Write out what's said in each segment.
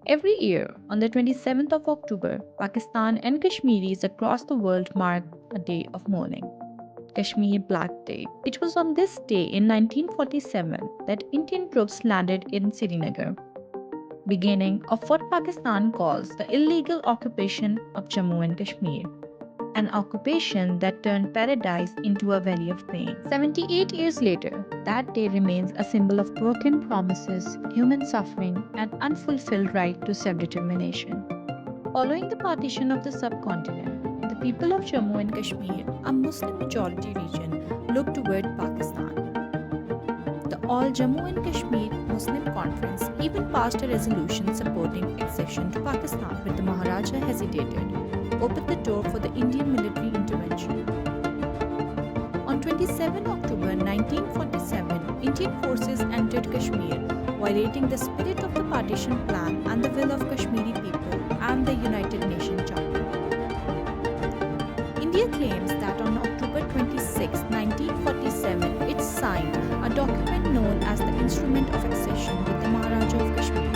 Every year, on the 27th of October, Pakistan and Kashmiris across the world mark a day of mourning, Kashmir Black Day. It was on this day in 1947 that Indian troops landed in Srinagar, beginning of what Pakistan calls the illegal occupation of Jammu and Kashmir, an occupation that turned paradise into a valley of pain. 78 years later, that day remains a symbol of broken promises, human suffering, and unfulfilled right to self-determination. Following the partition of the subcontinent, the people of Jammu and Kashmir, a Muslim majority region, looked toward Pakistan. The All Jammu and Kashmir Muslim Conference even passed a resolution supporting accession to Pakistan, but the Maharaja hesitated, opened the door for the Indian military intervention. On 27 October 1947, Indian forces entered Kashmir, violating the spirit of the partition plan and the will of Kashmiri people and the United Nations Charter. India claims that on October 26, 1947, it signed a document known as the Instrument of Accession with the Maharaja of Kashmir,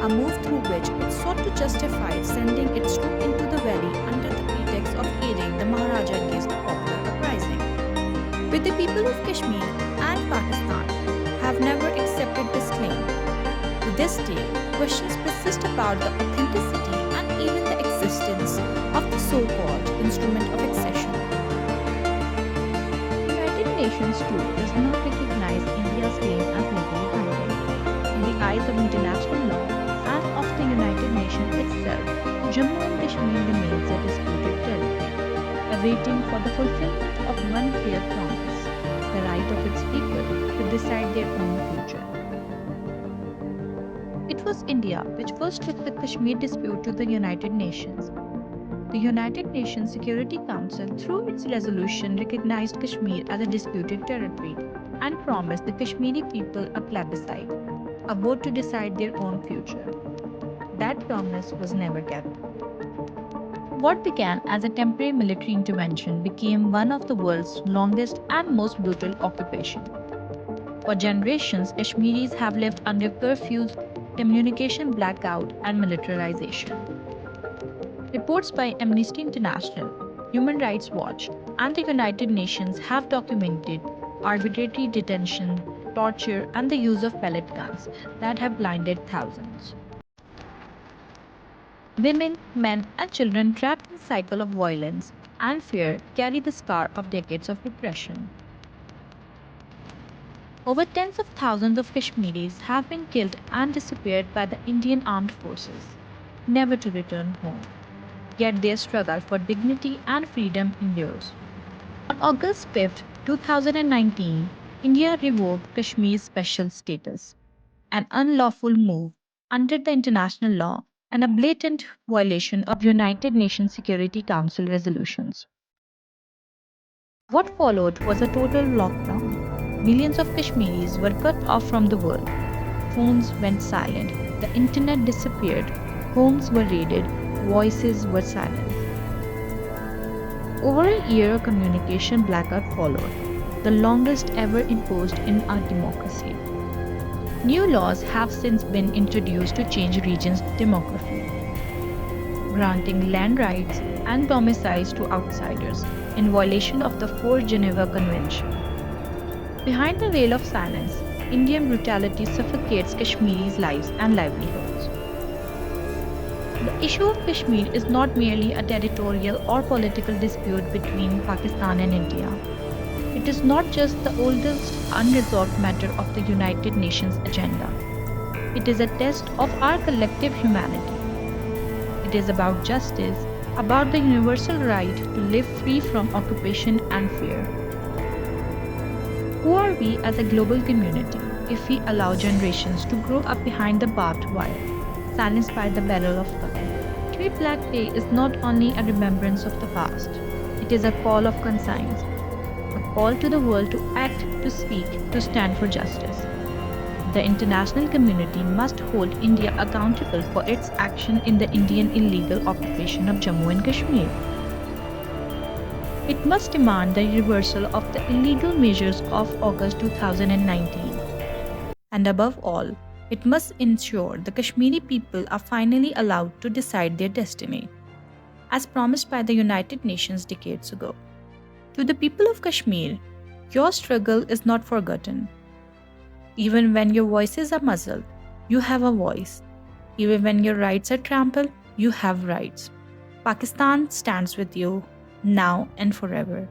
a move through which it sought to justify sending its troops into the valley under the pretext of aiding the Maharaja against the popular uprising. But the people of Kashmir and Pakistan have never accepted this claim. To this day, questions persist about the authenticity and even the existence of the so-called Instrument of Accession. The United Nations too does not recognize India's claim as legally binding. In the eyes of international law and of the United Nations itself, Jammu and Kashmir remains a disputed territory, awaiting for the fulfillment of one clear promise, the right of its people to decide their own future. It was India which first took the Kashmir dispute to the United Nations. The United Nations Security Council, through its resolution, recognized Kashmir as a disputed territory and promised the Kashmiri people a plebiscite, a vote to decide their own future. That promise was never kept. What began as a temporary military intervention became one of the world's longest and most brutal occupations. For generations, Kashmiris have lived under curfews, communication blackout, and militarization. Reports by Amnesty International, Human Rights Watch, and the United Nations have documented arbitrary detention, torture, and the use of pellet guns that have blinded thousands. Women, men, and children trapped in a cycle of violence and fear carry the scar of decades of repression. Over tens of thousands of Kashmiris have been killed and disappeared by the Indian armed forces, never to return home. Yet their struggle for dignity and freedom endures. On August 5, 2019, India revoked Kashmir's special status, an unlawful move under the international law and a blatant violation of United Nations Security Council resolutions. What followed was a total lockdown. Millions of Kashmiris were cut off from the world. Phones went silent, the internet disappeared, homes were raided, voices were silenced. Over a year, a communication blackout followed, the longest ever imposed in our democracy. New laws have since been introduced to change regions' demography, granting land rights and domiciles to outsiders in violation of the Fourth Geneva Convention. Behind the veil of silence, Indian brutality suffocates Kashmiris' lives and livelihoods. The issue of Kashmir is not merely a territorial or political dispute between Pakistan and India. It is not just the oldest unresolved matter of the United Nations agenda. It is a test of our collective humanity. It is about justice, about the universal right to live free from occupation and fear. Who are we as a global community if we allow generations to grow up behind the barbed wire, silenced by the barrel of gun? Kashmir Black Day is not only a remembrance of the past, it is a call of conscience, a call to the world to act, to speak, to stand for justice. The international community must hold India accountable for its action in the Indian illegal occupation of Jammu and Kashmir. It must demand the reversal of the illegal measures of August 2019. And above all, It must ensure the Kashmiri people are finally allowed to decide their destiny, as promised by the United Nations decades ago. To the people of Kashmir, your struggle is not forgotten. Even when your voices are muzzled, you have a voice. Even when your rights are trampled, you have rights. Pakistan stands with you, now and forever.